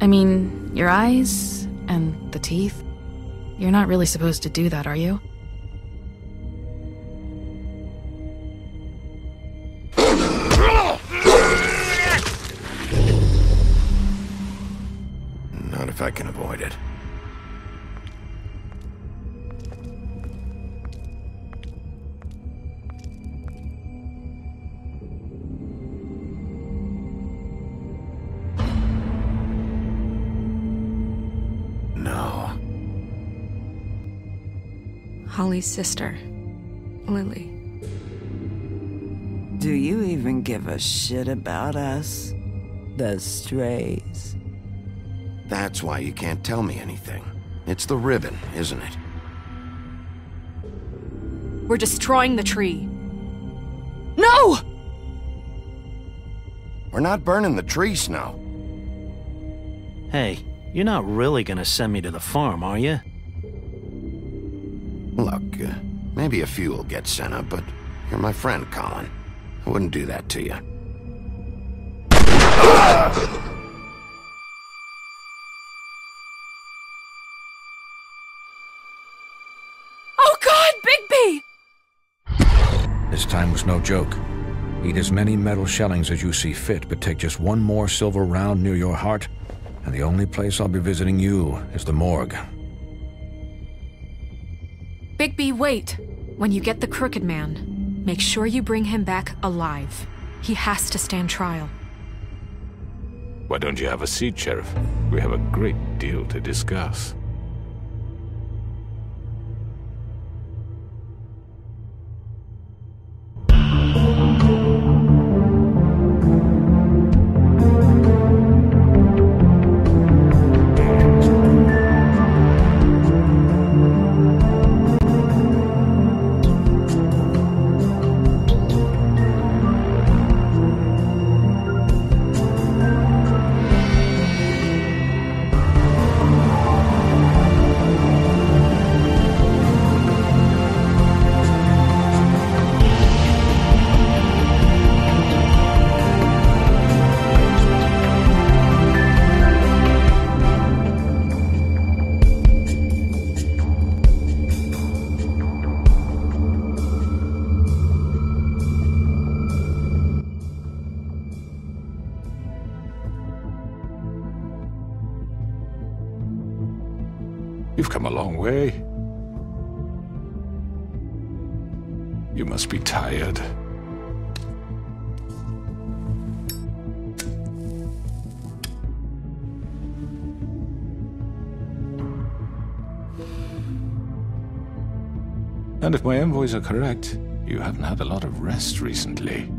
I mean, your eyes and the teeth. You're not really supposed to do that, are you? Not if I can avoid it. No. Holly's sister, Lily. Do you even give a shit about us? The strays. That's why you can't tell me anything. It's the ribbon, isn't it? We're destroying the tree. No! We're not burning the tree, Snow. Hey, you're not really gonna send me to the farm, are you? Look, maybe a few will get sent up, but you're my friend, Colin. I wouldn't do that to you. Oh God, Bigby! This time was no joke. Eat as many metal shellings as you see fit, but take just one more silver round near your heart, and the only place I'll be visiting you is the morgue. Bigby, wait. When you get the Crooked Man, make sure you bring him back alive. He has to stand trial. Why don't you have a seat, Sheriff? We have a great deal to discuss. You've come a long way. You must be tired. And if my envoys are correct, you haven't had a lot of rest recently.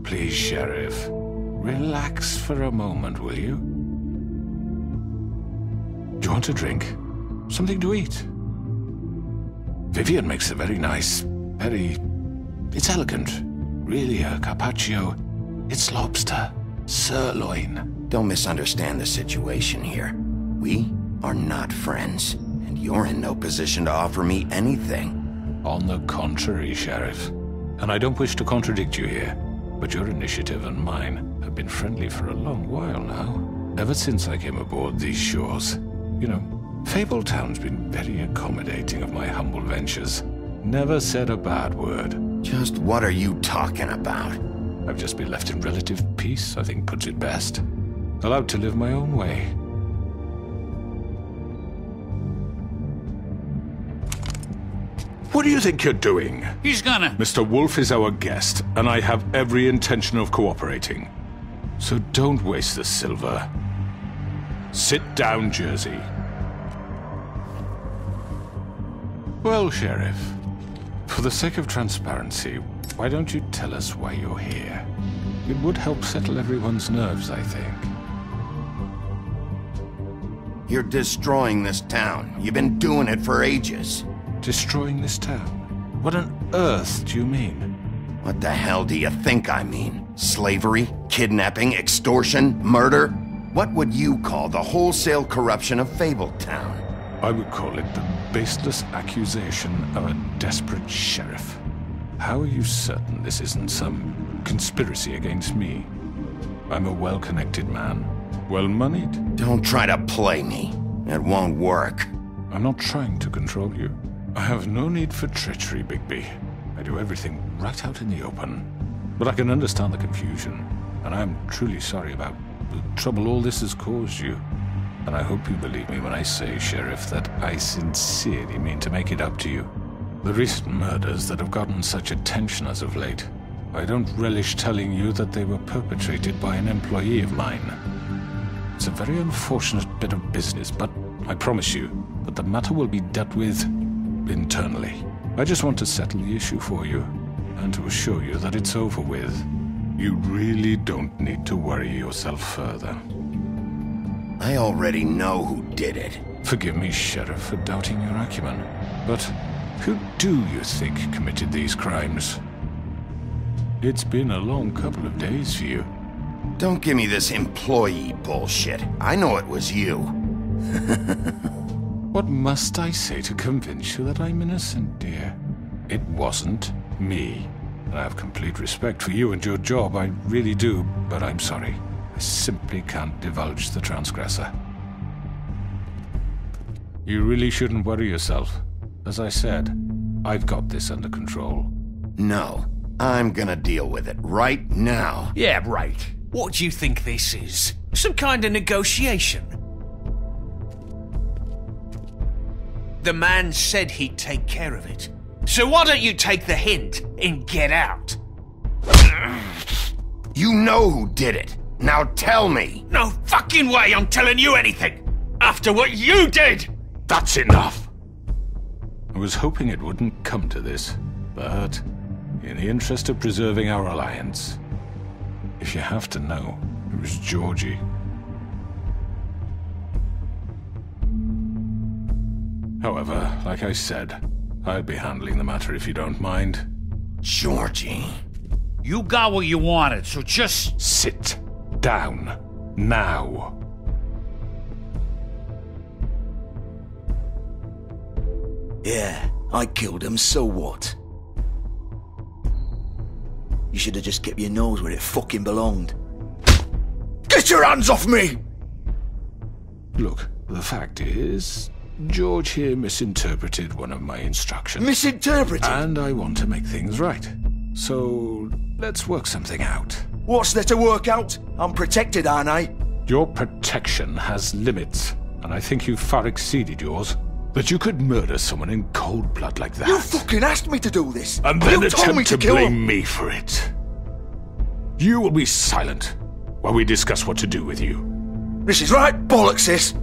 Please, Sheriff. Relax for a moment, will you? Do you want a drink? Something to eat? Vivian makes a very nice, it's elegant. Really a carpaccio. It's lobster, sirloin. Don't misunderstand the situation here. We are not friends, and you're in no position to offer me anything. On the contrary, Sheriff. And I don't wish to contradict you here, but your initiative and mine have been friendly for a long while now. Ever since I came aboard these shores. You know, Fabletown's been very accommodating of my humble ventures. Never said a bad word. Just what are you talking about? I've just been left in relative peace, I think puts it best. Allowed to live my own way. What do you think you're doing? He's gonna... Mr. Wolf is our guest, and I have every intention of cooperating. So don't waste the silver. Sit down, Jersey. Well, Sheriff, for the sake of transparency, why don't you tell us why you're here? It would help settle everyone's nerves, I think. You're destroying this town. You've been doing it for ages. Destroying this town? What on earth do you mean? What the hell do you think I mean? Slavery? Kidnapping? Extortion? Murder? What would you call the wholesale corruption of Fabletown? I would call it the baseless accusation of a desperate sheriff. How are you certain this isn't some conspiracy against me. I'm a well-connected man, well-moneyed. Don't try to play me. It won't work. I'm not trying to control you. I have no need for treachery, Bigby. I do everything right out in the open. But I can understand the confusion, and I'm truly sorry about the trouble all this has caused you. And I hope you believe me when I say, Sheriff, that I sincerely mean to make it up to you. The recent murders that have gotten such attention as of late, I don't relish telling you that they were perpetrated by an employee of mine. It's a very unfortunate bit of business, but I promise you that the matter will be dealt with internally. I just want to settle the issue for you, and to assure you that it's over with. You really don't need to worry yourself further. I already know who did it. Forgive me, Sheriff, for doubting your acumen, but who do you think committed these crimes? It's been a long couple of days for you. Don't give me this employee bullshit. I know it was you. What must I say to convince you that I'm innocent, dear? It wasn't me. I have complete respect for you and your job, I really do, but I'm sorry. I simply can't divulge the transgressor. You really shouldn't worry yourself. As I said, I've got this under control. No, I'm gonna deal with it right now. Yeah, right. What do you think this is? Some kind of negotiation? The man said he'd take care of it. So why don't you take the hint and get out? You know who did it. Now tell me. No fucking way I'm telling you anything! After what you did! That's enough! I was hoping it wouldn't come to this, but in the interest of preserving our alliance, if you have to know, it was Georgie. However, like I said, I'd be handling the matter if you don't mind. Georgie. You got what you wanted, so just... Sit down. Now. Yeah, I killed him, so what? You should have just kept your nose where it fucking belonged. Get your hands off me! Look, the fact is, George here misinterpreted one of my instructions. Misinterpreted? And I want to make things right. So, let's work something out. What's there to work out? I'm protected, aren't I? Your protection has limits, and I think you've far exceeded yours. That you could murder someone in cold blood like that. You fucking asked me to do this! And then you told me attempt to kill blame him. me for it. You will be silent while we discuss what to do with you. This is right bollocks, sis.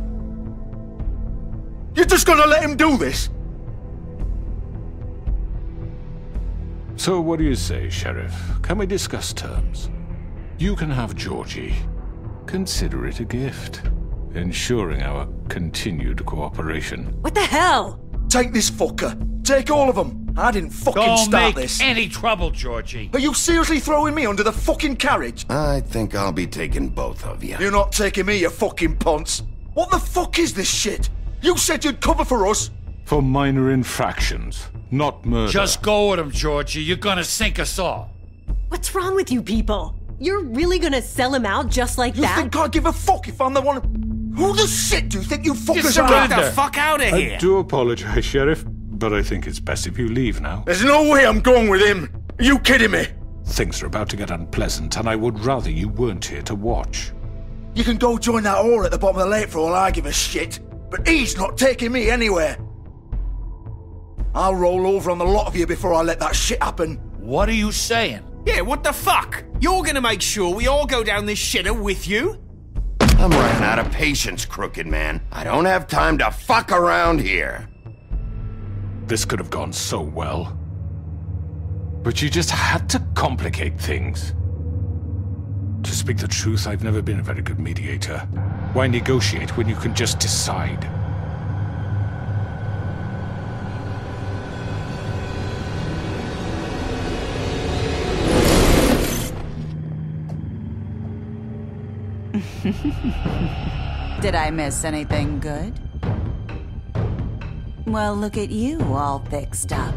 You're just gonna let him do this? So what do you say, Sheriff? Can we discuss terms? You can have Georgie. Consider it a gift, ensuring our continued cooperation. What the hell? Take this fucker. Take all of them. I didn't fucking start this. Don't make any trouble, Georgie. Are you seriously throwing me under the fucking carriage? I think I'll be taking both of you. You're not taking me, you fucking ponce. What the fuck is this shit? You said you'd cover for us. For minor infractions, not murder. Just go with him, Georgie. You're gonna sink us all. What's wrong with you people? You're really gonna sell him out just like that? You think I give a fuck if I'm the one... Who the shit do you think you fuckers are? Get the fuck out of here! I do apologize, Sheriff, but I think it's best if you leave now. There's no way I'm going with him. Are you kidding me? Things are about to get unpleasant, and I would rather you weren't here to watch. You can go join that whore at the bottom of the lake for all I give a shit. But he's not taking me anywhere. I'll roll over on the lot of you before I let that shit happen. What are you saying? Yeah, what the fuck? You're gonna make sure we all go down this shitter with you? I'm running out of patience, crooked man. I don't have time to fuck around here. This could have gone so well. But you just had to complicate things. To speak the truth, I've never been a very good mediator. Why negotiate when you can just decide? Did I miss anything good? Well, look at you, all fixed up.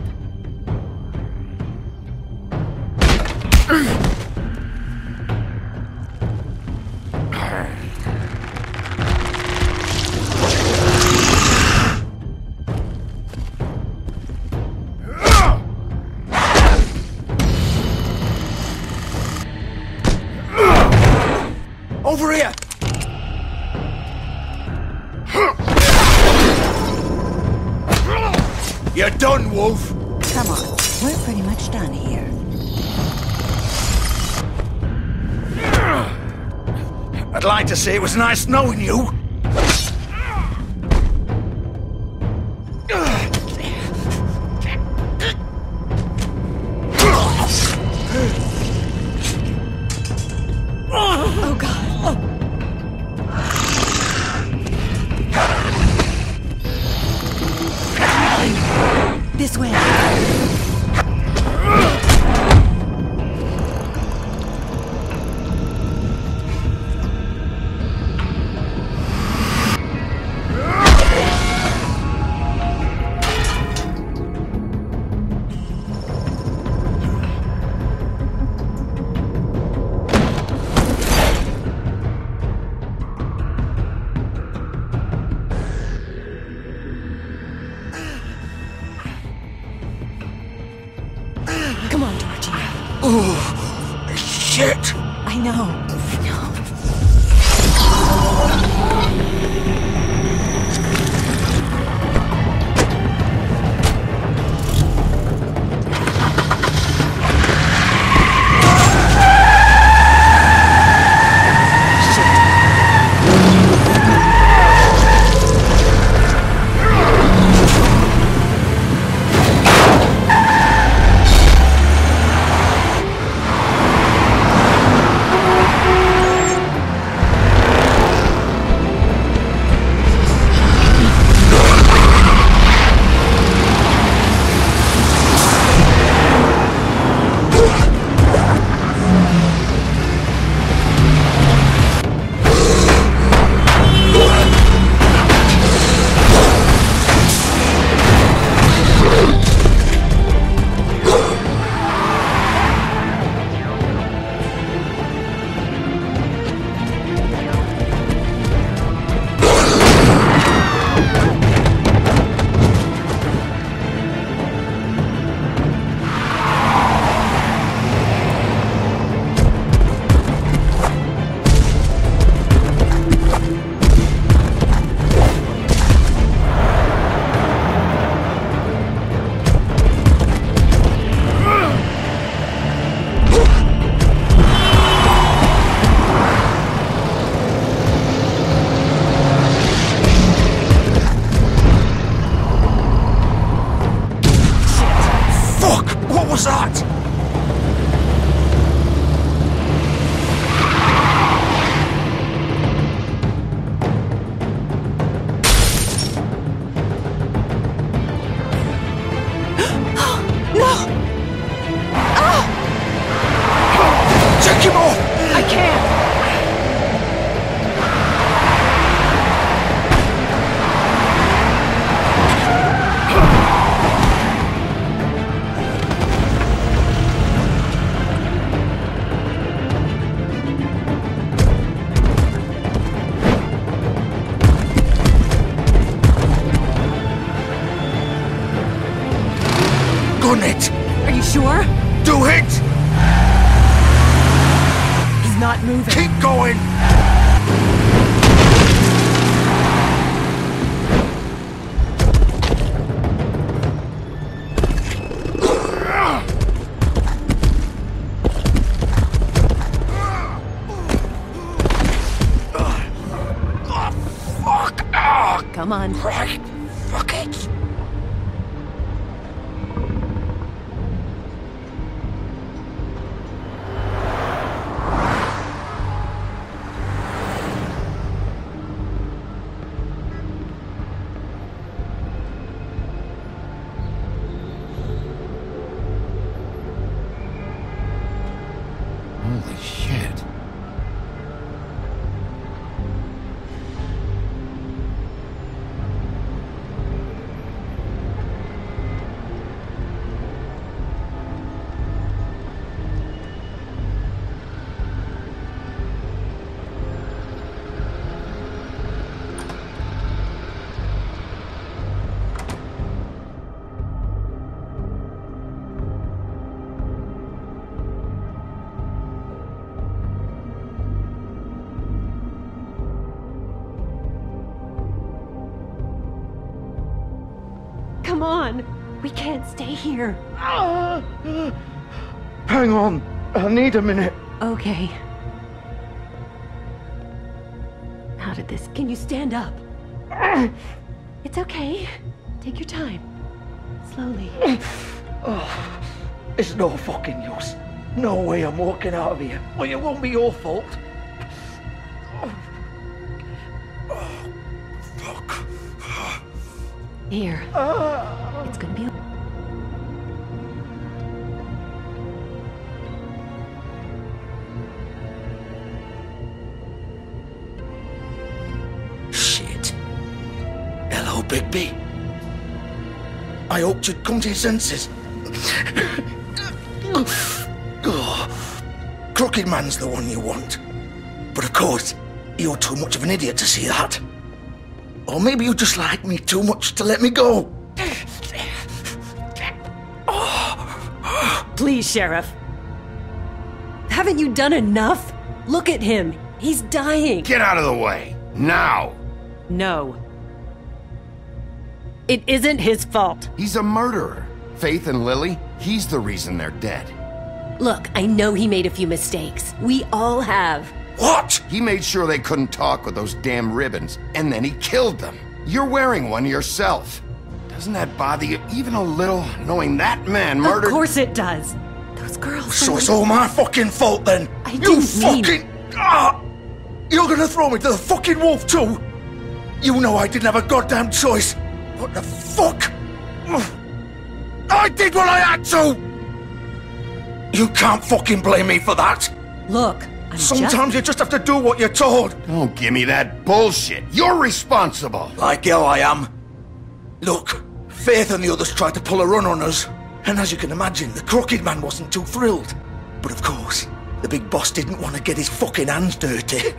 Over here! You're done, Wolf! Come on, we're pretty much done here. I'd like to say it was nice knowing you. Oh, God. This way. Come on, Georgie. Oh, shit! I know. Sure? Do it! He's not moving. Keep going! Fuck! Come on. Right. Fuck it. Holy shit. come on. We can't stay here. Hang on. I need a minute. Okay. How did this... Can you stand up? It's okay. Take your time. Slowly. It's no fucking use. No way I'm walking out of here. Well, it won't be your fault. Fuck. Here. It's gonna be... Shit. Hello, Bigby. I hoped you'd come to your senses. Crooked Man's the one you want. But of course, you're too much of an idiot to see that. Or maybe you just like me too much to let me go. Please, Sheriff. Haven't you done enough? Look at him. He's dying. Get out of the way. Now. No. It isn't his fault. He's a murderer. Faith and Lily, he's the reason they're dead. Look, I know he made a few mistakes. We all have. What? He made sure they couldn't talk with those damn ribbons, and then he killed them. You're wearing one yourself. Doesn't that bother you even a little, knowing that man murdered... Of course it does. Those girls... So it's all my fucking fault then? I didn't mean... You're gonna throw me to the fucking wolf too? You know I didn't have a goddamn choice. What the fuck? I did what I had to! You can't fucking blame me for that. Look, Sometimes you just have to do what you're told. Don't give me that bullshit. You're responsible. Like hell I am. Look, Faith and the others tried to pull a run on us. And as you can imagine, the Crooked Man wasn't too thrilled. But of course, the big boss didn't want to get his fucking hands dirty.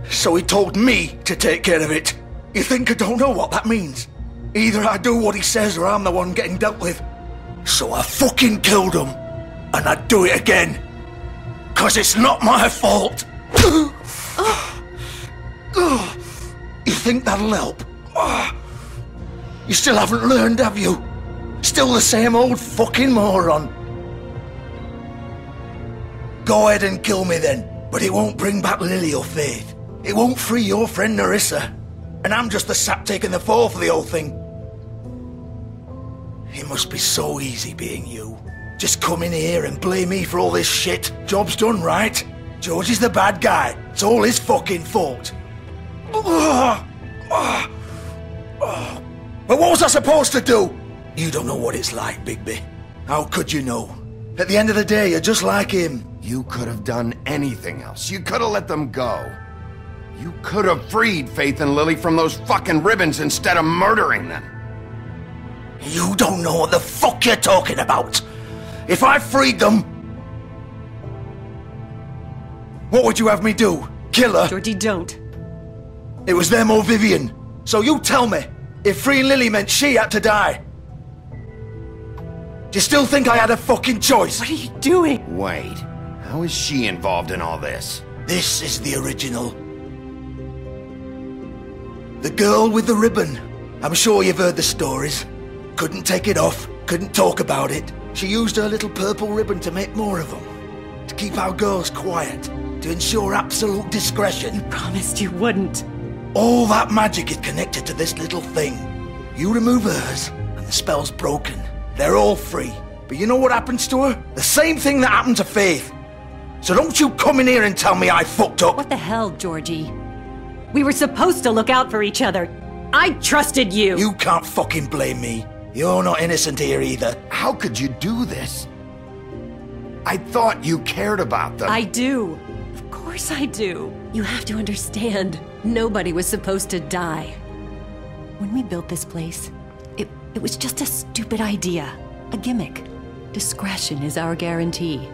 So he told me to take care of it. You think I don't know what that means? Either I do what he says or I'm the one getting dealt with. So I fucking killed him. And I'd do it again. 'Cause it's not my fault. You think that'll help? You still haven't learned, have you? Still the same old fucking moron. Go ahead and kill me then, but it won't bring back Lily or Faith. It won't free your friend Nerissa. And I'm just the sap taking the fall for the whole thing. It must be so easy being you. Just come in here and blame me for all this shit. Job's done, right? George is the bad guy. It's all his fucking fault. But what was I supposed to do? You don't know what it's like, Bigby. How could you know? At the end of the day, you're just like him. You could have done anything else. You could have let them go. You could have freed Faith and Lily from those fucking ribbons instead of murdering them. You don't know what the fuck you're talking about. If I freed them... What would you have me do? Kill her? Georgie, don't. It was them or Vivian. So you tell me, if freeing Lily meant she had to die. Do you still think I had a fucking choice? What are you doing? Wait, how is she involved in all this? This is the original. The girl with the ribbon. I'm sure you've heard the stories. Couldn't take it off, couldn't talk about it. She used her little purple ribbon to make more of them. To keep our girls quiet. To ensure absolute discretion. You promised you wouldn't. All that magic is connected to this little thing. You remove hers, and the spell's broken. They're all free. But you know what happens to her? The same thing that happened to Faith. So don't you come in here and tell me I fucked up. What the hell, Georgie? We were supposed to look out for each other. I trusted you. You can't fucking blame me. You're not innocent here either. How could you do this? I thought you cared about them. I do. Of course I do. You have to understand, nobody was supposed to die. When we built this place, it was just a stupid idea. A gimmick. Discretion is our guarantee.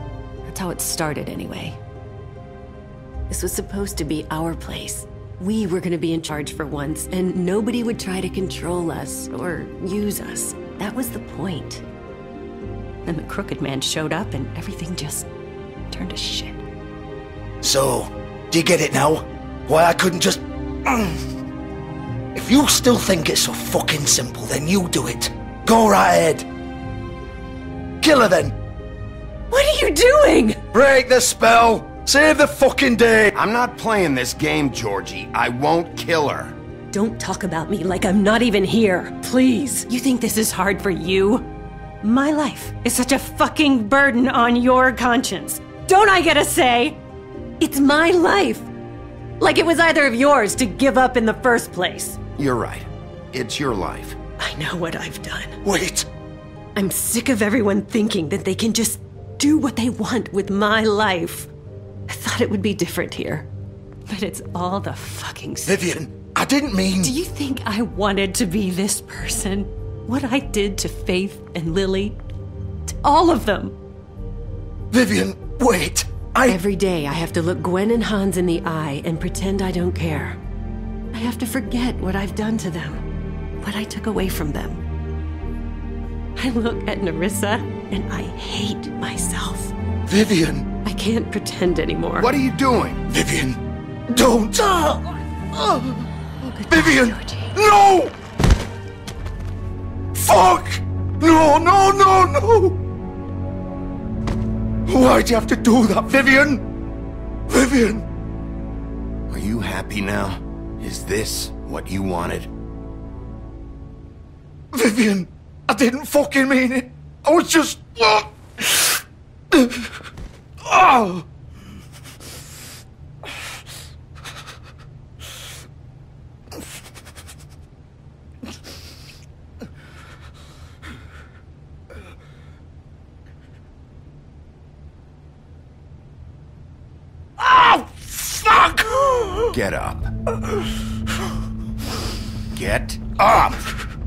That's how it started anyway. This was supposed to be our place. We were gonna be in charge for once, and nobody would try to control us or use us. That was the point. Then the Crooked Man showed up and everything just turned to shit. So, do you get it now? Why I couldn't just... If you still think it's so fucking simple, then you do it. Go right ahead. Kill her then. What are you doing? Break the spell. Save the fucking day. I'm not playing this game, Georgie. I won't kill her. Don't talk about me like I'm not even here. Please. You think this is hard for you? My life is such a fucking burden on your conscience. Don't I get a say? It's my life. Like it was either of yours to give up in the first place. You're right. It's your life. I know what I've done. Wait. I'm sick of everyone thinking that they can just do what they want with my life. I thought it would be different here. But it's all the fucking same. Vivian, I didn't mean... Do you think I wanted to be this person? What I did to Faith and Lily? To all of them? Vivian, wait. Every day I have to look Gwen and Hans in the eye and pretend I don't care. I have to forget what I've done to them. What I took away from them. I look at Nerissa and I hate myself. Vivian. I can't pretend anymore. What are you doing? Vivian, don't. Vivian, Georgie. no! Fuck! No, no, no, no! Why'd you have to do that, Vivian? Vivian! Are you happy now? Is this what you wanted? Vivian, I didn't fucking mean it. I was just... Oh! Fuck! Get up. Get up!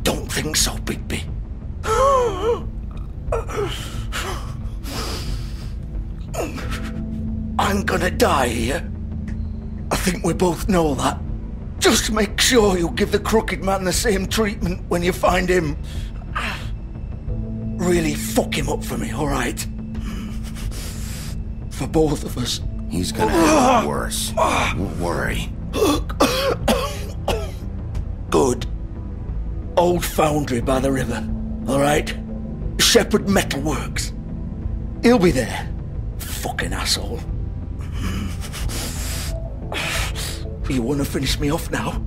Don't think so, Bigby. I'm gonna die here. I think we both know that. Just make sure you give the crooked man the same treatment when you find him. Really fuck him up for me, alright? For both of us. He's gonna have it worse. Don't worry. Good. Old foundry by the river, alright? Shepherd Metalworks. He'll be there. Fucking asshole. You wanna finish me off now?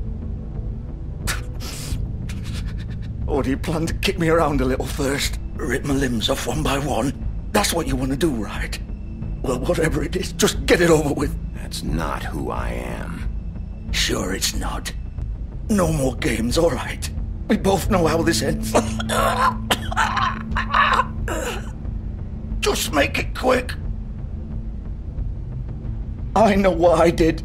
Or do you plan to kick me around a little first? Rip my limbs off one by one? That's what you wanna do, right? Well, whatever it is, just get it over with. That's not who I am. Sure it's not. No more games, alright? We both know how this ends. Just make it quick. I know what I did.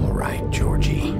All right, Georgie.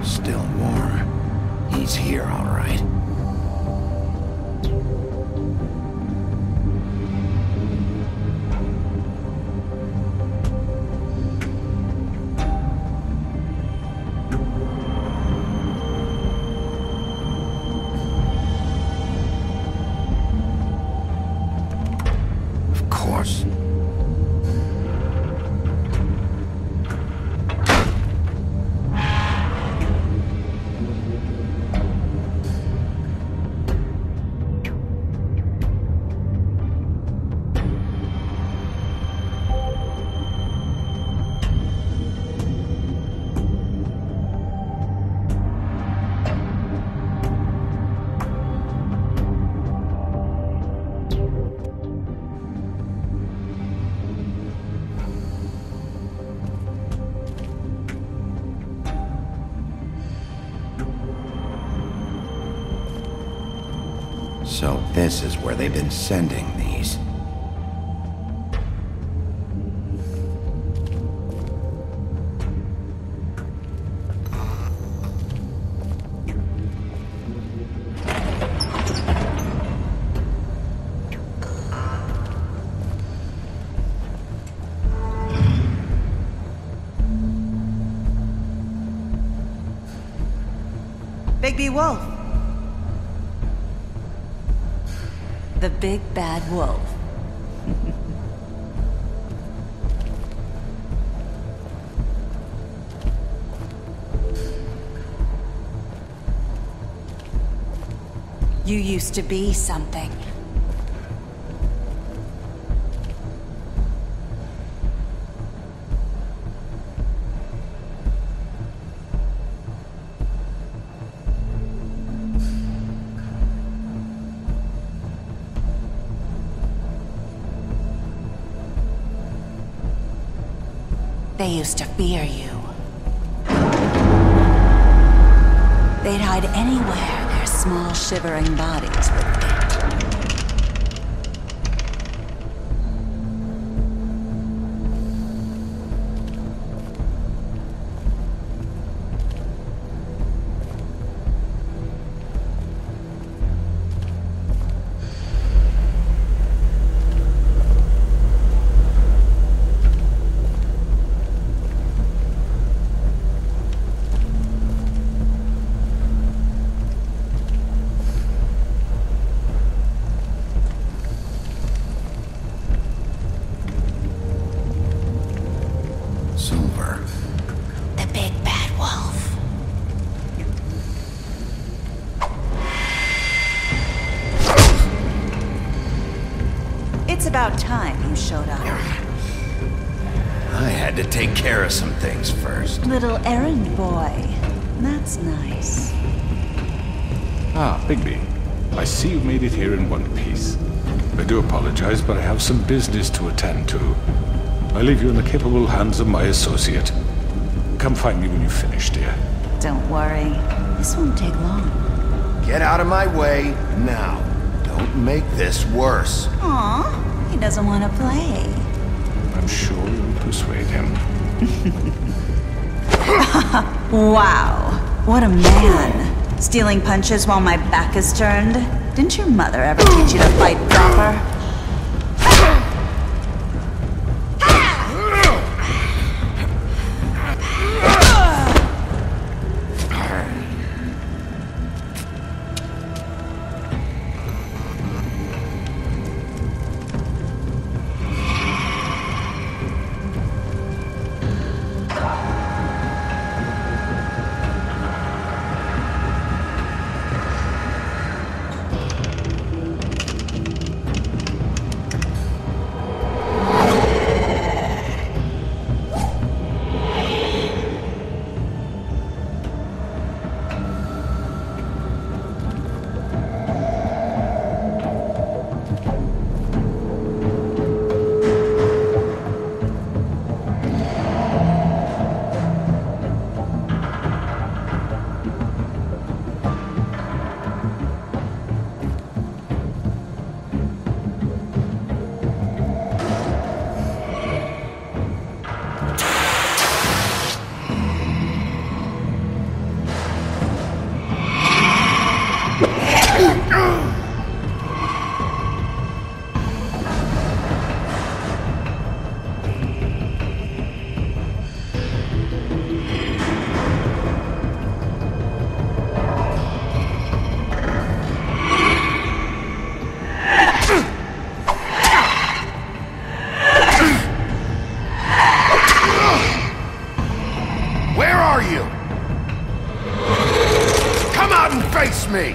Still warm. He's here, all right. So this is where they've been sending these. Bigby Wolf. The big bad wolf. You used to be something. They used to fear you. They'd hide anywhere their small, shivering bodies would fit. The big bad wolf. It's about time you showed up. I had to take care of some things first. Little errand boy. That's nice. Ah, Bigby. I see you made it here in one piece. I do apologize, but I have some business to attend to. I leave you in the capable hands of my associate. Come find me when you've finished, dear. Don't worry. This won't take long. Get out of my way now. Don't make this worse. Aw, he doesn't want to play. I'm sure you'll persuade him. Wow, what a man. Stealing punches while my back is turned. Didn't your mother ever teach you to fight proper? Face me!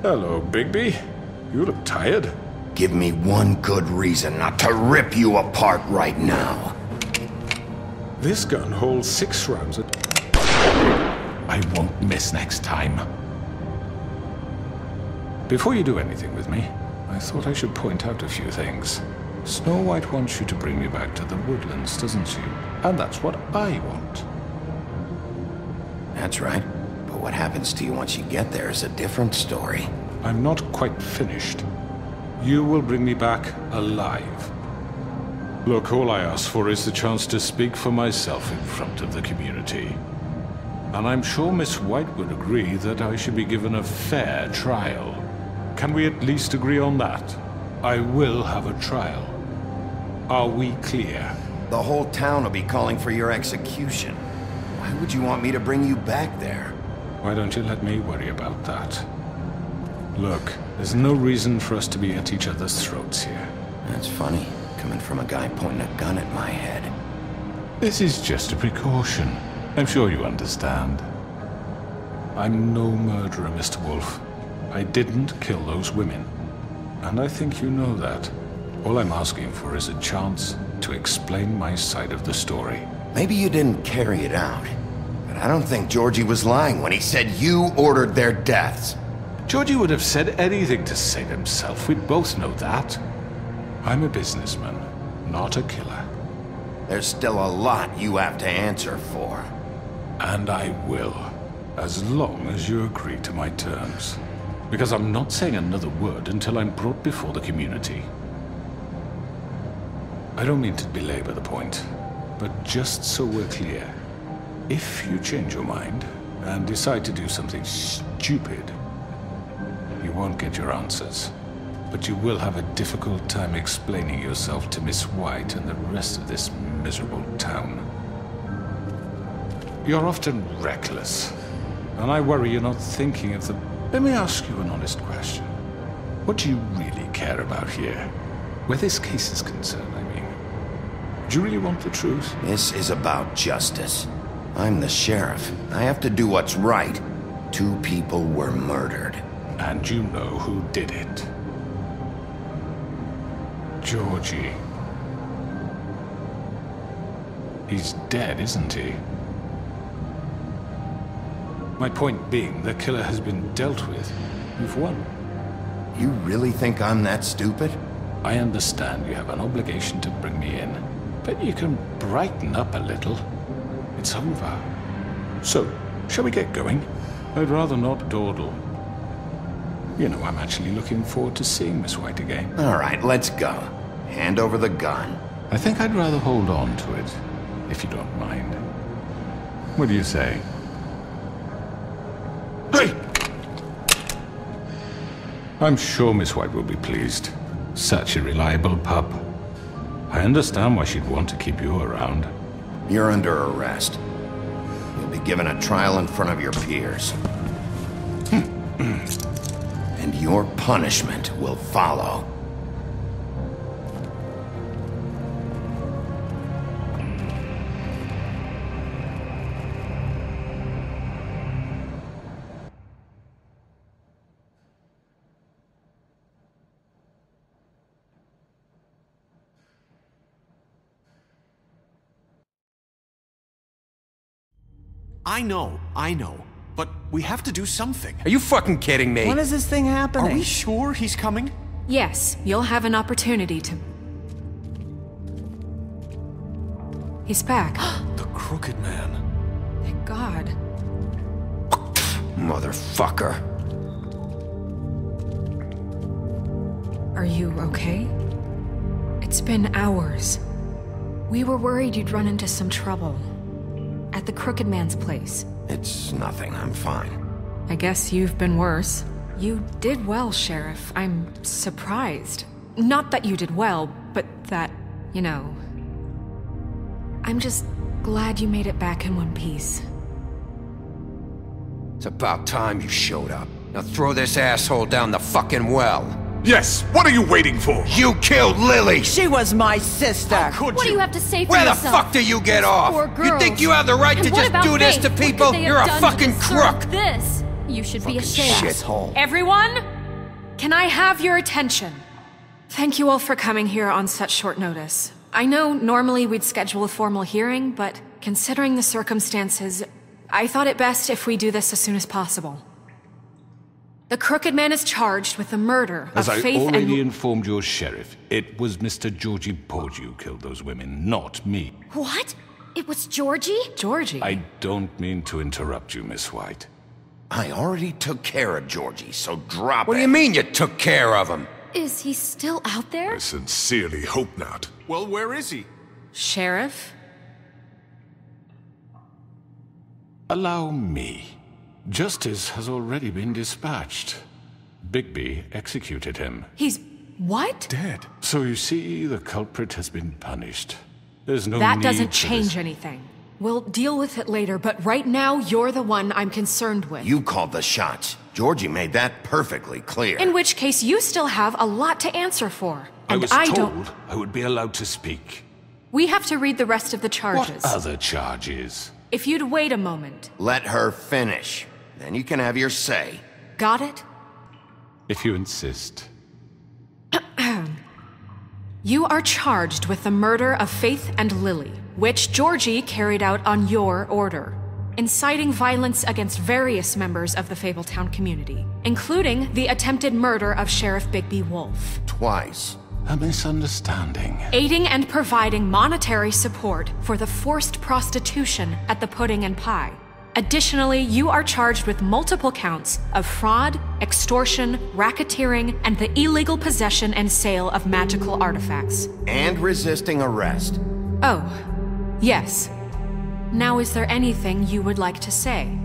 Hello, Bigby. You look tired. Give me one good reason not to rip you apart right now. This gun holds 6 rounds. I won't miss next time. Before you do anything with me, I thought I should point out a few things. Snow White wants you to bring me back to the woodlands, doesn't she? And that's what I want. That's right. But what happens to you once you get there is a different story. I'm not quite finished. You will bring me back alive. Look, all I ask for is the chance to speak for myself in front of the community. And I'm sure Miss White would agree that I should be given a fair trial. Can we at least agree on that? I will have a trial. Are we clear? The whole town will be calling for your execution. Why would you want me to bring you back there? Why don't you let me worry about that? Look, there's no reason for us to be at each other's throats here. That's funny, coming from a guy pointing a gun at my head. This is just a precaution. I'm sure you understand. I'm no murderer, Mr. Wolf. I didn't kill those women. And I think you know that. All I'm asking for is a chance to explain my side of the story. Maybe you didn't carry it out, but I don't think Georgie was lying when he said you ordered their deaths. Georgie would have said anything to save himself. We both know that. I'm a businessman, not a killer. There's still a lot you have to answer for. And I will, as long as you agree to my terms. Because I'm not saying another word until I'm brought before the community. I don't mean to belabor the point, but just so we're clear, if you change your mind and decide to do something stupid, you won't get your answers. But you will have a difficult time explaining yourself to Miss White and the rest of this miserable town. You're often reckless, and I worry you're not thinking of the... Let me ask you an honest question. What do you really care about here? Where this case is concerned, I mean. Do you really want the truth? This is about justice. I'm the sheriff. I have to do what's right. 2 people were murdered. And you know who did it. Georgie. He's dead, isn't he? My point being, the killer has been dealt with. You've won. You really think I'm that stupid? I understand you have an obligation to bring me in, but you can brighten up a little. It's over. So, shall we get going? I'd rather not dawdle. You know, I'm actually looking forward to seeing Miss White again. All right, let's go. Hand over the gun. I think I'd rather hold on to it, if you don't mind. What do you say? Hey! I'm sure Miss White will be pleased. Such a reliable pup. I understand why she'd want to keep you around. You're under arrest. You'll be given a trial in front of your peers. And your punishment will follow. I know. But we have to do something. Are you fucking kidding me? When is this thing happening? Are we sure he's coming? Yes, you'll have an opportunity to... He's back. The Crooked Man. Thank God. Motherfucker. Are you okay? It's been hours. We were worried you'd run into some trouble. At the Crooked Man's place. It's nothing, I'm fine. I guess you've been worse. You did well, Sheriff. I'm surprised. Not that you did well, but that, you know... I'm just glad you made it back in one piece. It's about time you showed up. Now throw this asshole down the fucking well. Yes, what are you waiting for? You killed Lily! She was my sister! What do you have to say for Where yourself? the fuck do you get off? You think you have the right to just do this to people? You're a fucking crook! This! You should be ashamed. Shithole. Everyone, Can I have your attention? Thank you all for coming here on such short notice. I know normally we'd schedule a formal hearing, but considering the circumstances, I thought it best if we do this as soon as possible. The Crooked Man is charged with the murder of Faith and... As I already informed your sheriff, it was Mr. Georgie Porgy who killed those women, not me. What? It was Georgie? Georgie? I don't mean to interrupt you, Miss White. I already took care of Georgie, so drop it. What do you mean you took care of him? Is he still out there? I sincerely hope not. Well, where is he? Sheriff? Allow me. Justice has already been dispatched. Bigby executed him. He's... what? Dead. So you see, the culprit has been punished. There's no That need doesn't for change this. anything. We'll deal with it later, but right now, you're the one I'm concerned with. You called the shots. Georgie made that perfectly clear. In which case, you still have a lot to answer for. I And was I told don't... I would be allowed to speak. We have to read the rest of the charges. What other charges? If you'd wait a moment. Let her finish. Then you can have your say. Got it? If you insist. You are charged with the murder of Faith and Lily, which Georgie carried out on your order, inciting violence against various members of the Fabletown community, including the attempted murder of Sheriff Bigby Wolf. Twice. A misunderstanding. Aiding and providing monetary support for the forced prostitution at the Pudding and Pie. Additionally, you are charged with multiple counts of fraud, extortion, racketeering, and the illegal possession and sale of magical artifacts. And resisting arrest. Oh, yes. Now, is there anything you would like to say?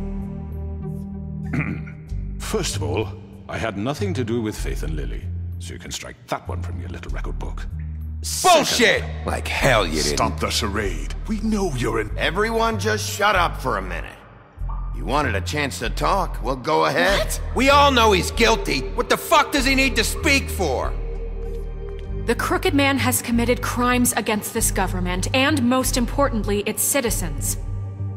First of all, I had nothing to do with Faith and Lily, so you can strike that one from your little record book. Bullshit! Like hell you didn't. Stop the charade. We know you're an... Everyone just shut up for a minute. You wanted a chance to talk, well, go ahead. What? We all know he's guilty. What the fuck does he need to speak for? The Crooked Man has committed crimes against this government and, most importantly, its citizens.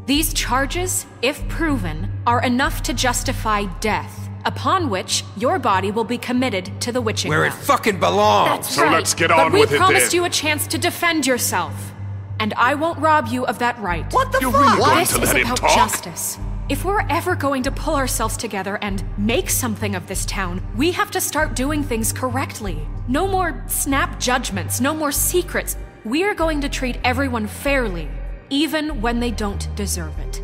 These charges, if proven, are enough to justify death, upon which your body will be committed to the witching Where it well. fucking belongs. That's So right. let's get on but with it we promised then. you a chance to defend yourself, and I won't rob you of that right. What the You're fuck? really going This to is let him about talk? justice. If we're ever going to pull ourselves together and make something of this town, we have to start doing things correctly. No more snap judgments, no more secrets. We are going to treat everyone fairly, even when they don't deserve it.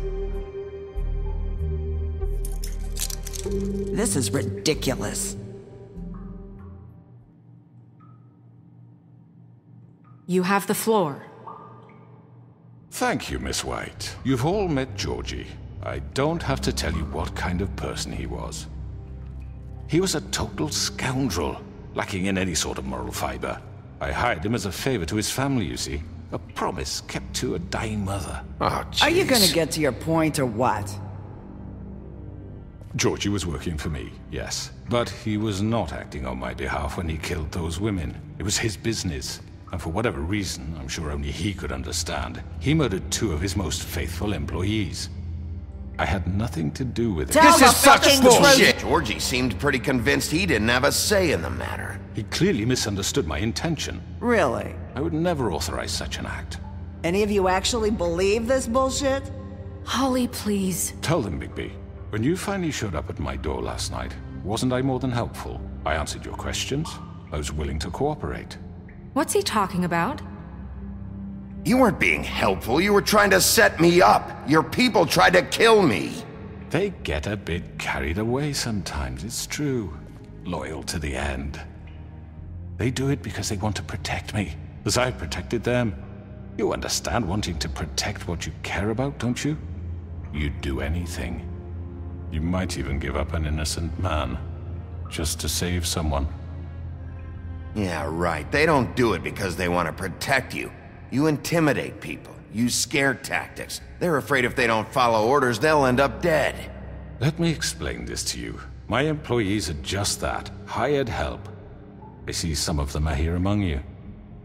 This is ridiculous. You have the floor. Thank you, Miss White. You've all met Georgie. I don't have to tell you what kind of person he was. He was a total scoundrel, lacking in any sort of moral fiber. I hired him as a favor to his family, you see. A promise kept to a dying mother. Oh, jeez. Are you gonna get to your point or what? Georgie was working for me, yes. But he was not acting on my behalf when he killed those women. It was his business. And for whatever reason, I'm sure only he could understand, he murdered 2 of his most faithful employees. I had nothing to do with it. Tell This the is such fucking bullshit. Georgie seemed pretty convinced he didn't have a say in the matter. He clearly misunderstood my intention. Really? I would never authorize such an act. Any of you actually believe this bullshit? Holly, please. Tell them, Bigby. When you finally showed up at my door last night, wasn't I more than helpful? I answered your questions. I was willing to cooperate. What's he talking about? You weren't being helpful, you were trying to set me up. Your people tried to kill me. They get a bit carried away sometimes, it's true. Loyal to the end. They do it because they want to protect me, as I protected them. You understand wanting to protect what you care about, don't you? You'd do anything. You might even give up an innocent man, just to save someone. Yeah, right. They don't do it because they want to protect you. You intimidate people, use scare tactics. They're afraid if they don't follow orders, they'll end up dead. Let me explain this to you. My employees are just that, hired help. I see some of them are here among you.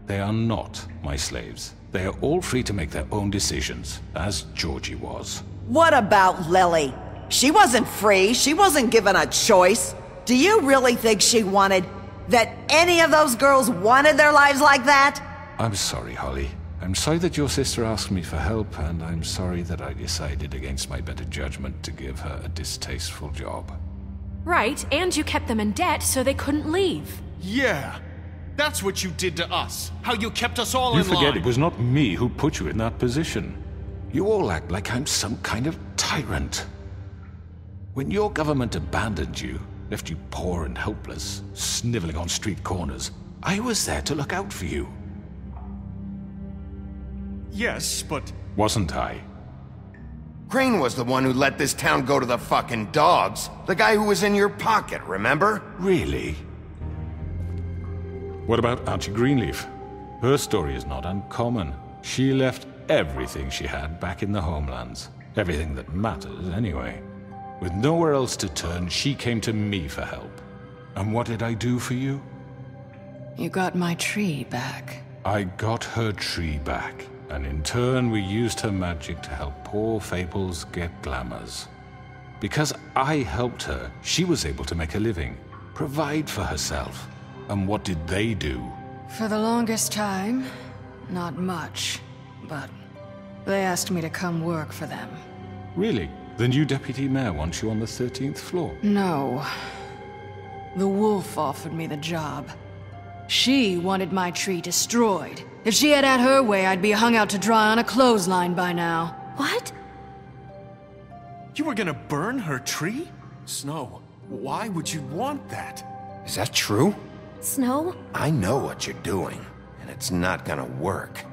They are not my slaves. They are all free to make their own decisions, as Georgie was. What about Lily? She wasn't free. She wasn't given a choice. Do you really think she wanted... that any of those girls wanted their lives like that? I'm sorry, Holly. I'm sorry that your sister asked me for help, and I'm sorry that I decided against my better judgment to give her a distasteful job. Right, and you kept them in debt so they couldn't leave. Yeah, that's what you did to us. How you kept us all in line. You forget it was not me who put you in that position. You all act like I'm some kind of tyrant. When your government abandoned you, left you poor and helpless, sniveling on street corners, I was there to look out for you. Yes, but... Wasn't I? Crane was the one who let this town go to the fucking dogs. The guy who was in your pocket, remember? Really? What about Auntie Greenleaf? Her story is not uncommon. She left everything she had back in the homelands. Everything that matters, anyway. With nowhere else to turn, she came to me for help. And what did I do for you? You got my tree back. I got her tree back. And in turn, we used her magic to help poor Fables get glamours. Because I helped her, she was able to make a living, provide for herself. And what did they do? For the longest time, not much. But they asked me to come work for them. Really? The new deputy mayor wants you on the 13th floor? No. The wolf offered me the job. She wanted my tree destroyed. If she had her way, I'd be hung out to dry on a clothesline by now. What? You were gonna burn her tree? Snow, why would you want that? Is that true? Snow? I know what you're doing, and it's not gonna work.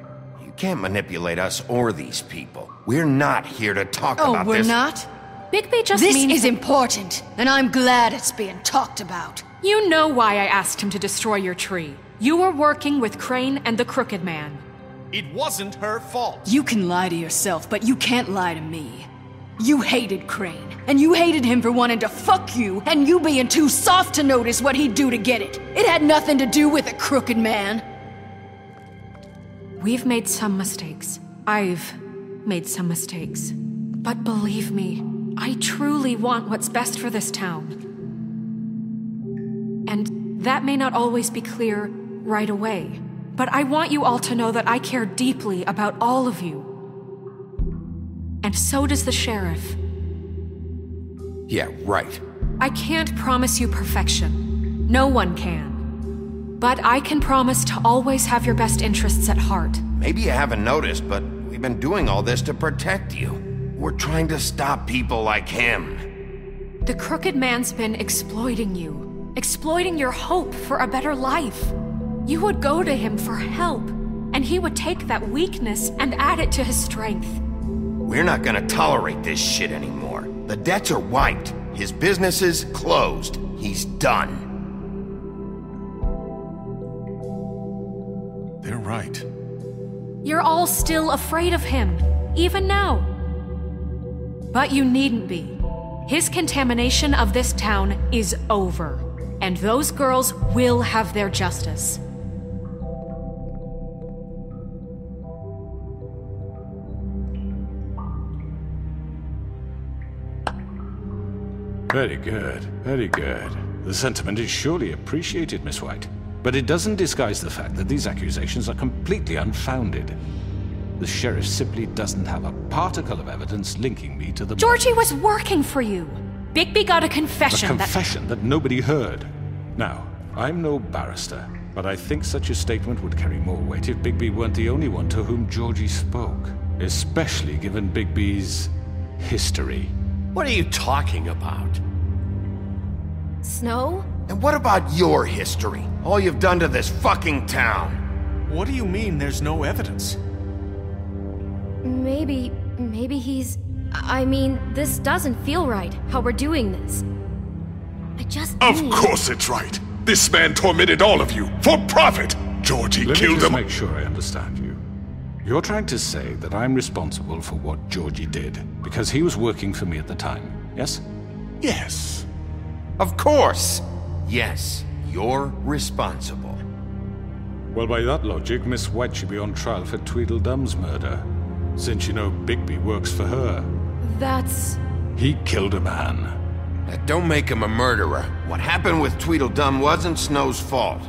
You can't manipulate us or these people. We're not here to talk about this. Oh, we're not? Bigby just This means... is important, and I'm glad it's being talked about. You know why I asked him to destroy your tree. You were working with Crane and the Crooked Man. It wasn't her fault. You can lie to yourself, but you can't lie to me. You hated Crane, and you hated him for wanting to fuck you, and you being too soft to notice what he'd do to get it. It had nothing to do with the Crooked Man. We've made some mistakes. I've made some mistakes. But believe me, I truly want what's best for this town. And that may not always be clear right away, but I want you all to know that I care deeply about all of you. And so does the sheriff. Yeah, right. I can't promise you perfection. No one can. But I can promise to always have your best interests at heart. Maybe you haven't noticed, but we've been doing all this to protect you. We're trying to stop people like him. The Crooked Man's been exploiting you. Exploiting your hope for a better life. You would go to him for help, and he would take that weakness and add it to his strength. We're not gonna tolerate this shit anymore. The debts are wiped. His business is closed. He's done. They're right. You're all still afraid of him, even now. But you needn't be. His contamination of this town is over, and those girls will have their justice. Very good, very good. The sentiment is surely appreciated, Miss White. But it doesn't disguise the fact that these accusations are completely unfounded. The sheriff simply doesn't have a particle of evidence linking me to the... Georgie was working for you! Bigby got a confession A confession that nobody heard. Now, I'm no barrister, but I think such a statement would carry more weight if Bigby weren't the only one to whom Georgie spoke. Especially given Bigby's... history. What are you talking about? Snow? And what about your history? All you've done to this fucking town? What do you mean there's no evidence? Maybe he's... I mean, this doesn't feel right, how we're doing this. I just Of course it's right. This man tormented all of you, for profit! Georgie killed him. Let me just make sure I understand you. You're trying to say that I'm responsible for what Georgie did, because he was working for me at the time, yes? Yes. Of course! Yes, you're responsible. Well, by that logic, Miss White should be on trial for Tweedledum's murder, since you know Bigby works for her. That's... He killed a man. That don't make him a murderer. What happened with Tweedledum wasn't Snow's fault.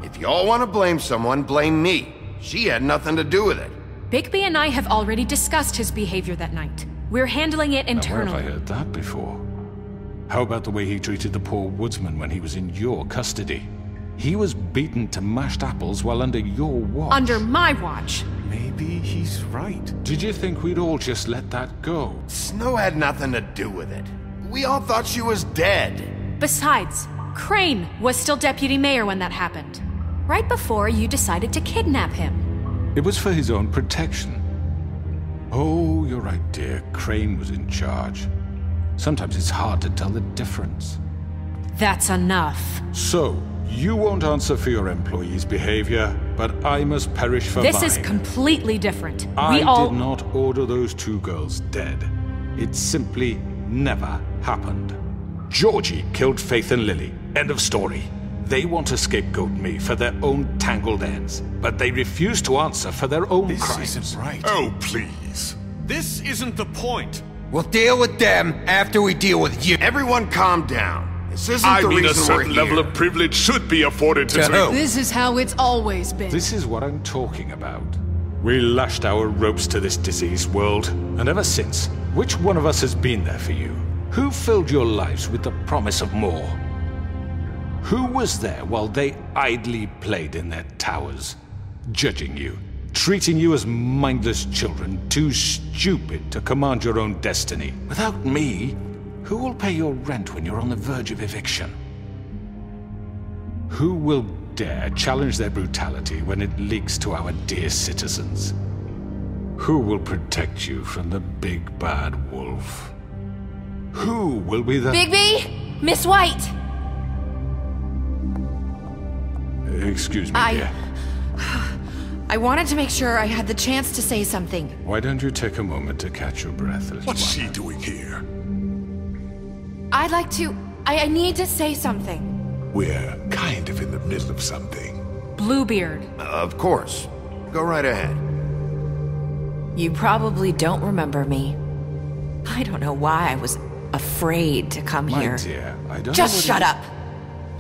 If y'all want to blame someone, blame me. She had nothing to do with it. Bigby and I have already discussed his behavior that night. We're handling it internally. Where have I heard that before? How about the way he treated the poor woodsman when he was in your custody? He was beaten to mashed apples while under your watch. Under my watch. Maybe he's right. Did you think we'd all just let that go? Snow had nothing to do with it. We all thought she was dead. Besides, Crane was still deputy mayor when that happened. Right before you decided to kidnap him. It was for his own protection. Oh, you're right, dear. Crane was in charge. Sometimes it's hard to tell the difference. That's enough. So, you won't answer for your employees' behavior, but I must perish for mine. This is completely different. I did not order those two girls dead. It simply never happened. Georgie killed Faith and Lily. End of story. They want to scapegoat me for their own tangled ends, but they refuse to answer for their own crimes. This isn't right. Oh, please. This isn't the point. We'll deal with them after we deal with you. Everyone calm down. This isn't the reason we're here. A certain level of privilege should be afforded to who? This is how it's always been. This is what I'm talking about. We lashed our ropes to this diseased world, and ever since, which one of us has been there for you? Who filled your lives with the promise of more? Who was there while they idly played in their towers, judging you, treating you as mindless children, too stupid to command your own destiny? Without me, who will pay your rent when you're on the verge of eviction? Who will dare challenge their brutality when it leaks to our dear citizens? Who will protect you from the big bad wolf? Who will be the— Bigby! Miss White! Excuse me, dear. I wanted to make sure I had the chance to say something. Why don't you take a moment to catch your breath, little What's one? she doing here? I'd like to... I need to say something. We're kind of in the middle of something. Bluebeard. Of course. Go right ahead. You probably don't remember me. I don't know why I was afraid to come My here. dear, I don't Just know what shut up!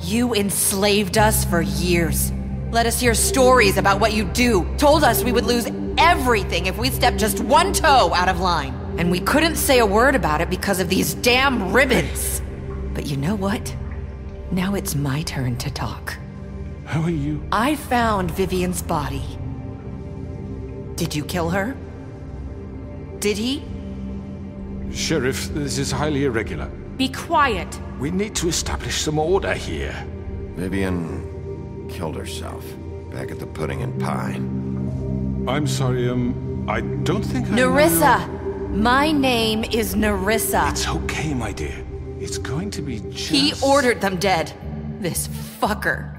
You enslaved us for years. Let us hear stories about what you do. Told us we would lose everything if we stepped just one toe out of line. And we couldn't say a word about it because of these damn ribbons. But you know what? Now it's my turn to talk. How are you? I found Vivian's body. Did you kill her? Did he? Sheriff, this is highly irregular. Be quiet. We need to establish some order here. Vivian killed herself back at the Pudding and Pie. I'm sorry, I don't think I Nerissa! know. My name is Nerissa. It's okay, my dear. It's going to be just... He ordered them dead. This fucker.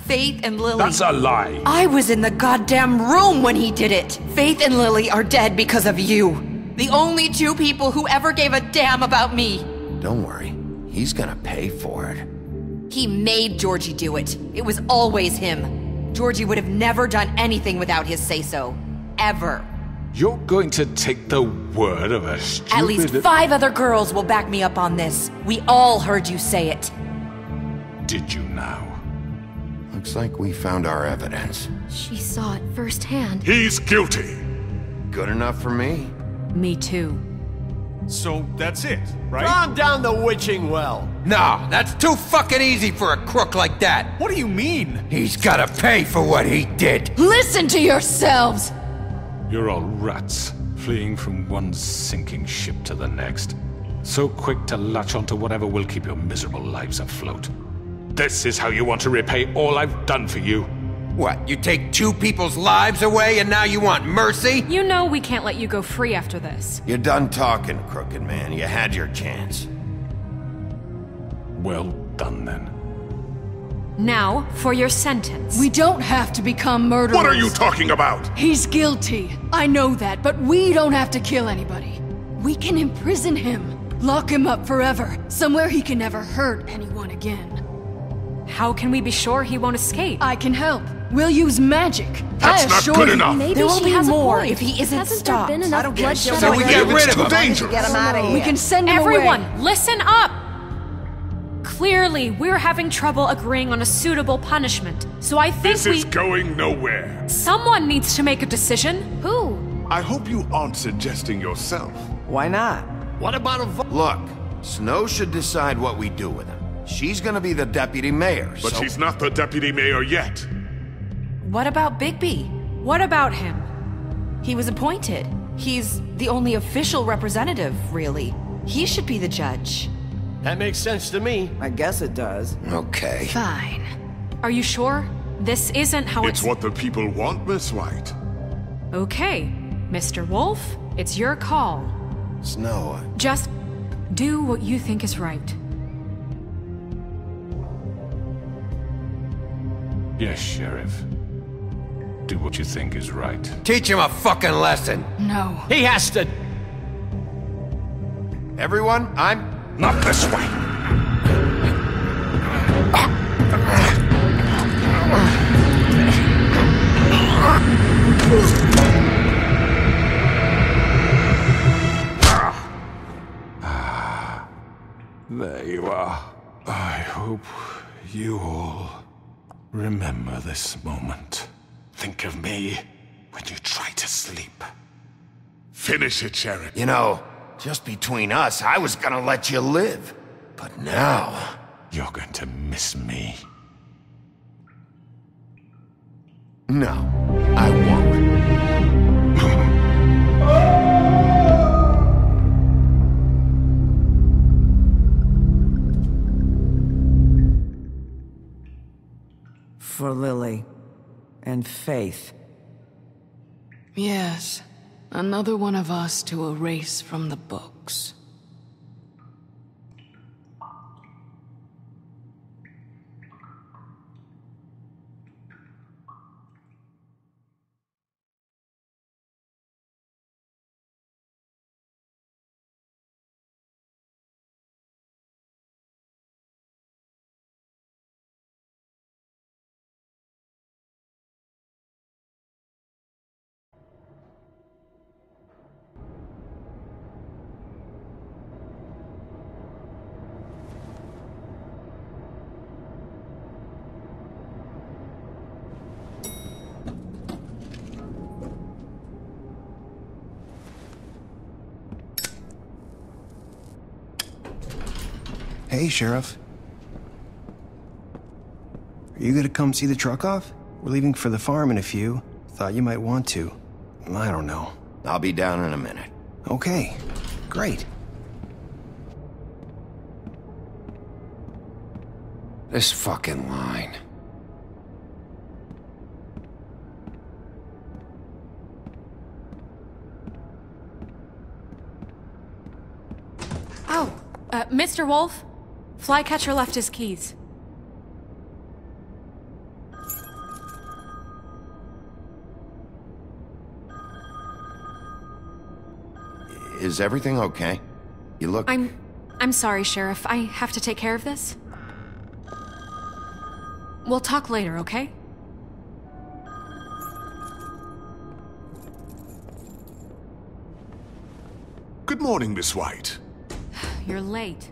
Faith and Lily. That's a lie. I was in the goddamn room when he did it. Faith and Lily are dead because of you. The only two people who ever gave a damn about me. Don't worry. He's gonna pay for it. He made Georgie do it. It was always him. Georgie would have never done anything without his say-so. Ever. You're going to take the word of a stupid... At least 5 other girls will back me up on this. We all heard you say it. Did you now? Looks like we found our evidence. She saw it firsthand. He's guilty. Good enough for me. Me too. So that's it, right? Calm down the witching well. No, that's too fucking easy for a crook like that. What do you mean? He's gotta pay for what he did. Listen to yourselves! You're all rats, fleeing from one sinking ship to the next. So quick to latch onto whatever will keep your miserable lives afloat. This is how you want to repay all I've done for you. What, you take 2 people's lives away and now you want mercy? You know we can't let you go free after this. You're done talking, crooked man. You had your chance. Well done, then. Now, for your sentence. We don't have to become murderers. What are you talking about? He's guilty. I know that, but we don't have to kill anybody. We can imprison him. Lock him up forever. Somewhere he can never hurt anyone again. How can we be sure he won't escape? I can help. We'll use magic. That's not good enough. Maybe there will be more if he isn't Hasn't stopped. there been enough bloodshed? So we get rid of him. Dangerous. Get him out of here. We can send him Everyone, away. listen up! Clearly, we're having trouble agreeing on a suitable punishment, so I think This is going nowhere. Someone needs to make a decision. Who? I hope you aren't suggesting yourself. Why not? What about a vote? Look, Snow should decide what we do with him. She's gonna be the deputy mayor, But she's not the deputy mayor yet. What about Bigby? What about him? He was appointed. He's the only official representative, really. He should be the judge. That makes sense to me. I guess it does. Okay. Fine. Are you sure? This isn't how It's what the people want, Miss White. Okay, Mr. Wolf, it's your call. Snow. Just do what you think is right. Yes, Sheriff. Do what you think is right. Teach him a fucking lesson. No. He has to... Everyone, I'm... Not this way. There you are. I hope you all remember this moment. Think of me when you try to sleep. Finish it, Sheriff. You know, just between us, I was gonna let you live. But now... You're going to miss me. No, I won't. For Lily and Faith. Yes, another one of us to erase from the books. Hey, Sheriff. Are you gonna come see the truck off? We're leaving for the farm in a few. Thought you might want to. I don't know. I'll be down in a minute. Okay, great. This fucking line. Oh, Mr. Wolf? Flycatcher left his keys. Is everything okay? You look... I'm sorry, Sheriff. I have to take care of this. We'll talk later, okay? Good morning, Miss White. You're late.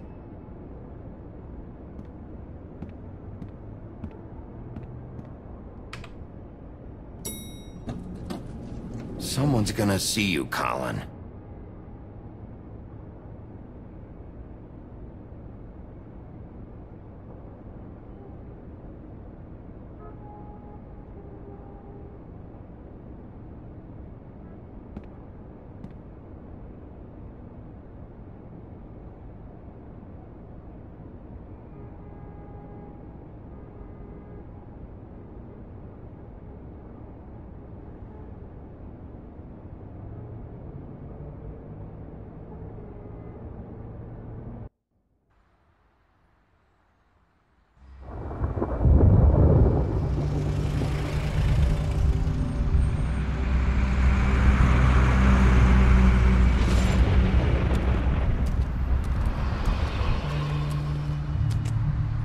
Someone's gonna see you, Colin.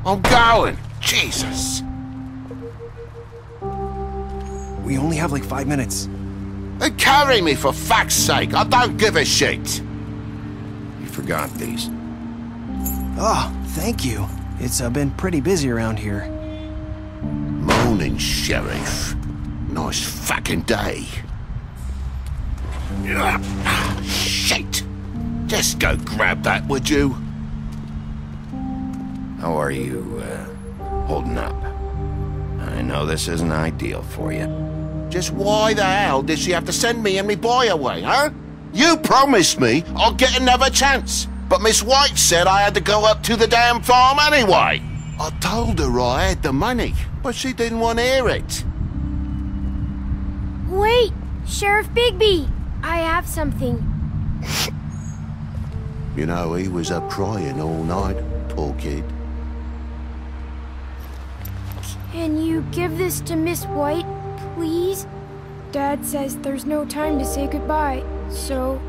I'm going! Jesus! We only have like 5 minutes. Then carry me for fuck's sake! I don't give a shit! You forgot these. Oh, thank you. It's been pretty busy around here. Morning, Sheriff. Nice fucking day. Shit! Just go grab that, would you? How are you, holding up? I know this isn't ideal for you. Just why the hell did she have to send me and me boy away, huh? You promised me I'll get another chance, but Miss White said I had to go up to the damn farm anyway. I told her I had the money, but she didn't want to hear it. Wait, Sheriff Bigby! I have something. You know, he was up crying all night, poor kid. Can you give this to Miss White, please? Dad says there's no time to say goodbye, so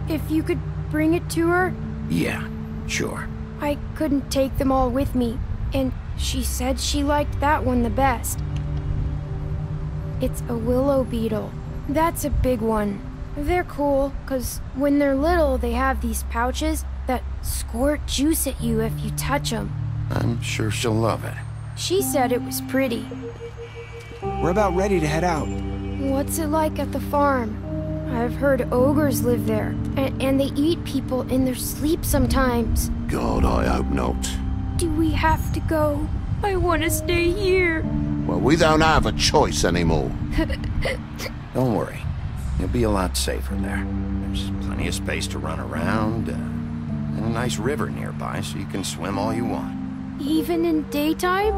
if you could bring it to her? Yeah, sure. I couldn't take them all with me, and she said she liked that one the best. It's a willow beetle. That's a big one. They're cool, 'cause when they're little, they have these pouches that squirt juice at you if you touch them. I'm sure she'll love it. She said it was pretty. We're about ready to head out. What's it like at the farm? I've heard ogres live there, and they eat people in their sleep sometimes. God, I hope not. Do we have to go? I want to stay here. Well, we don't have a choice anymore. Don't worry. You'll be a lot safer there. There's plenty of space to run around, and a nice river nearby so you can swim all you want. Even in daytime?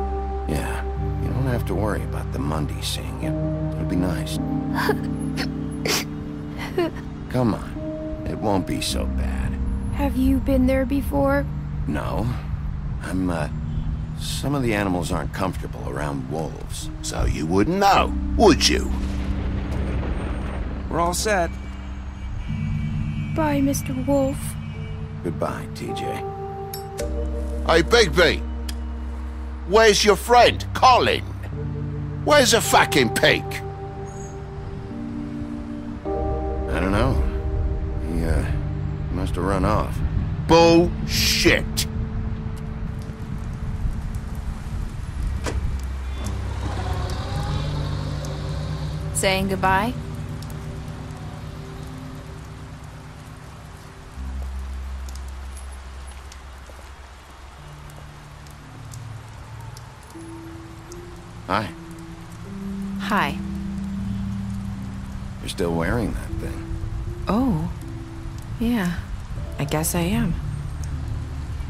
Yeah, you don't have to worry about the Mundy seeing you. It'll be nice. Come on, it won't be so bad. Have you been there before? No. Some of the animals aren't comfortable around wolves. So you wouldn't know, would you? We're all set. Bye, Mr. Wolf. Goodbye, TJ. Hey, Bigby! Where's your friend, Colin? Where's the fucking pig? I don't know. He must have run off. Bullshit! Saying goodbye? Hi. Hi. You're still wearing that thing. Oh. Yeah. I guess I am.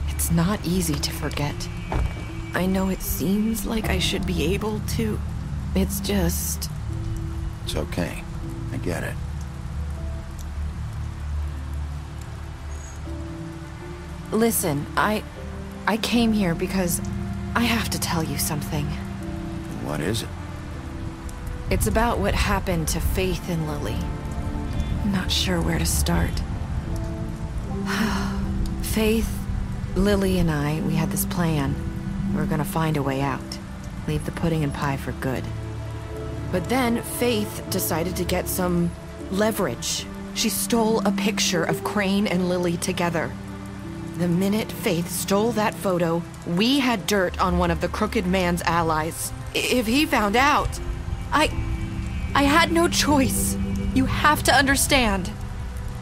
It's not easy to forget. I know it seems like I should be able to. It's just... It's okay. I get it. Listen, I came here because I have to tell you something. What is it? It's about what happened to Faith and Lily. I'm not sure where to start. Faith, Lily, and I, we had this plan. We were gonna find a way out. Leave the pudding and pie for good. But then Faith decided to get some leverage. She stole a picture of Crane and Lily together. The minute Faith stole that photo, we had dirt on one of the Crooked Man's allies. If he found out, I had no choice. You have to understand.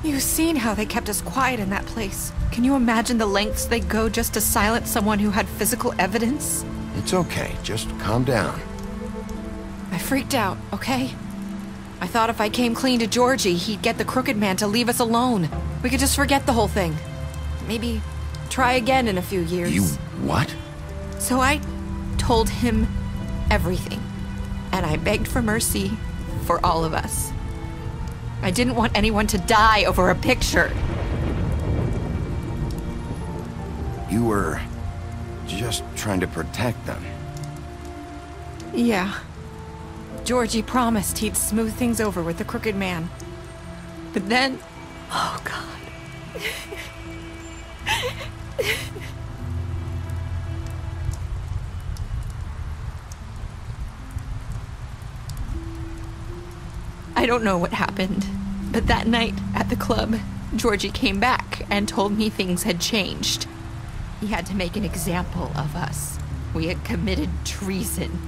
You've seen how they kept us quiet in that place. Can you imagine the lengths they go just to silence someone who had physical evidence? It's okay, just calm down. I freaked out, okay? I thought if I came clean to Georgie, he'd get the Crooked Man to leave us alone. We could just forget the whole thing. Maybe try again in a few years. You what? So I told him everything. And I begged for mercy for all of us. I didn't want anyone to die over a picture. You were just trying to protect them. Yeah. Georgie promised he'd smooth things over with the Crooked Man. But then... Oh, God. I don't know what happened, but that night at the club, Georgie came back and told me things had changed. He had to make an example of us. We had committed treason.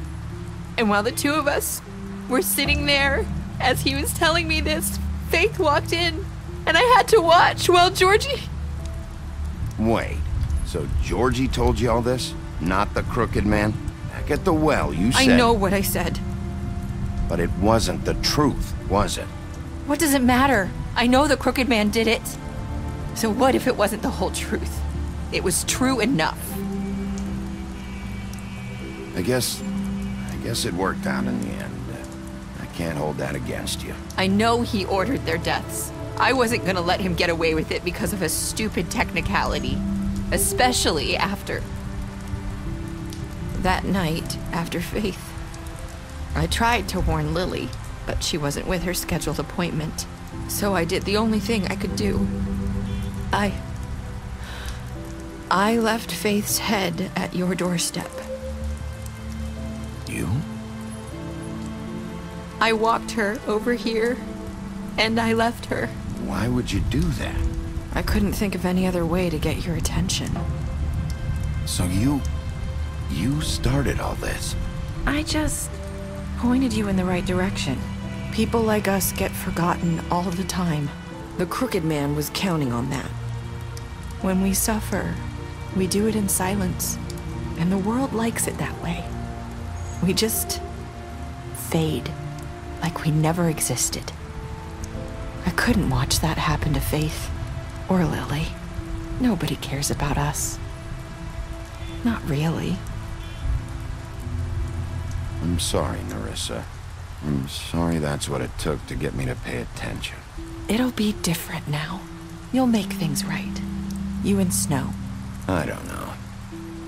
And while the two of us were sitting there, as he was telling me this, Faith walked in, and I had to watch while Georgie... Wait, so Georgie told you all this? Not the crooked man? Back at the well, you said... I know what I said. But it wasn't the truth, was it? What does it matter? I know the crooked man did it. So what if it wasn't the whole truth? It was true enough. I guess it worked out in the end. I can't hold that against you. I know he ordered their deaths. I wasn't gonna let him get away with it because of a stupid technicality. Especially after... that night, after Faith. I tried to warn Lily, but she wasn't with her scheduled appointment. So I did the only thing I could do. I left Faith's head at your doorstep. You? I walked her over here, and I left her. Why would you do that? I couldn't think of any other way to get your attention. So you started all this? I just pointed you in the right direction. People like us get forgotten all the time. The crooked man was counting on that. When we suffer, we do it in silence, and the world likes it that way. We just fade, like we never existed. I couldn't watch that happen to Faith, or Lily. Nobody cares about us. Not really. I'm sorry, Nerissa. I'm sorry that's what it took to get me to pay attention. It'll be different now. You'll make things right. You and Snow. I don't know.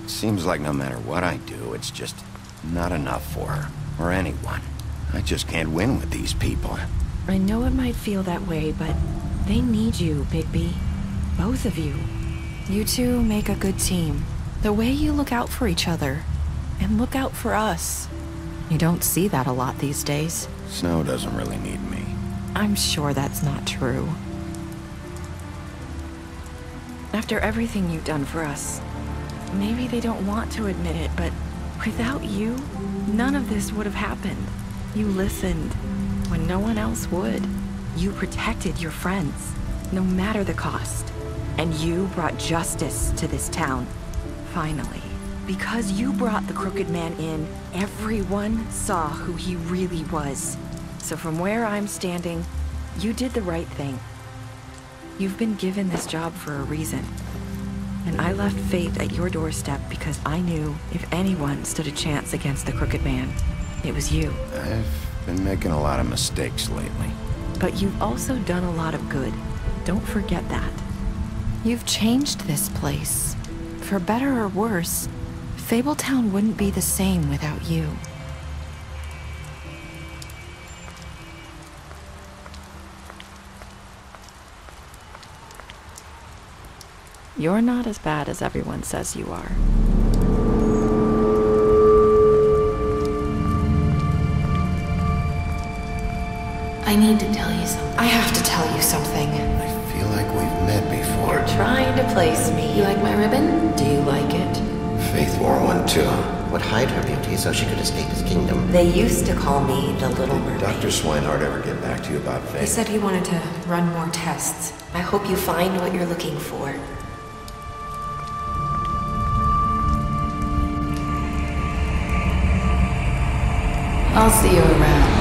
It seems like no matter what I do, it's just not enough for her, or anyone. I just can't win with these people. I know it might feel that way, but they need you, Bigby. Both of you. You two make a good team. The way you look out for each other, and look out for us. You don't see that a lot these days. Snow doesn't really need me. I'm sure that's not true. After everything you've done for us, maybe they don't want to admit it, but without you, none of this would have happened. You listened when no one else would. You protected your friends, no matter the cost. And you brought justice to this town. Finally. Because you brought the crooked man in, everyone saw who he really was. So from where I'm standing, you did the right thing. You've been given this job for a reason. And I left Faith at your doorstep because I knew if anyone stood a chance against the crooked man, it was you. I've been making a lot of mistakes lately. But you've also done a lot of good. Don't forget that. You've changed this place. For better or worse, Fabletown wouldn't be the same without you. You're not as bad as everyone says you are. I need to tell you something. I have to tell you something. I feel like we've met before. You're trying to place me. You like my ribbon? Do you like it? Faith wore one too. Would hide her beauty so she could escape his kingdom. They used to call me the Little Mermaid. Did Dr. Swinehart ever get back to you about Faith? He said he wanted to run more tests. I hope you find what you're looking for. I'll see you around.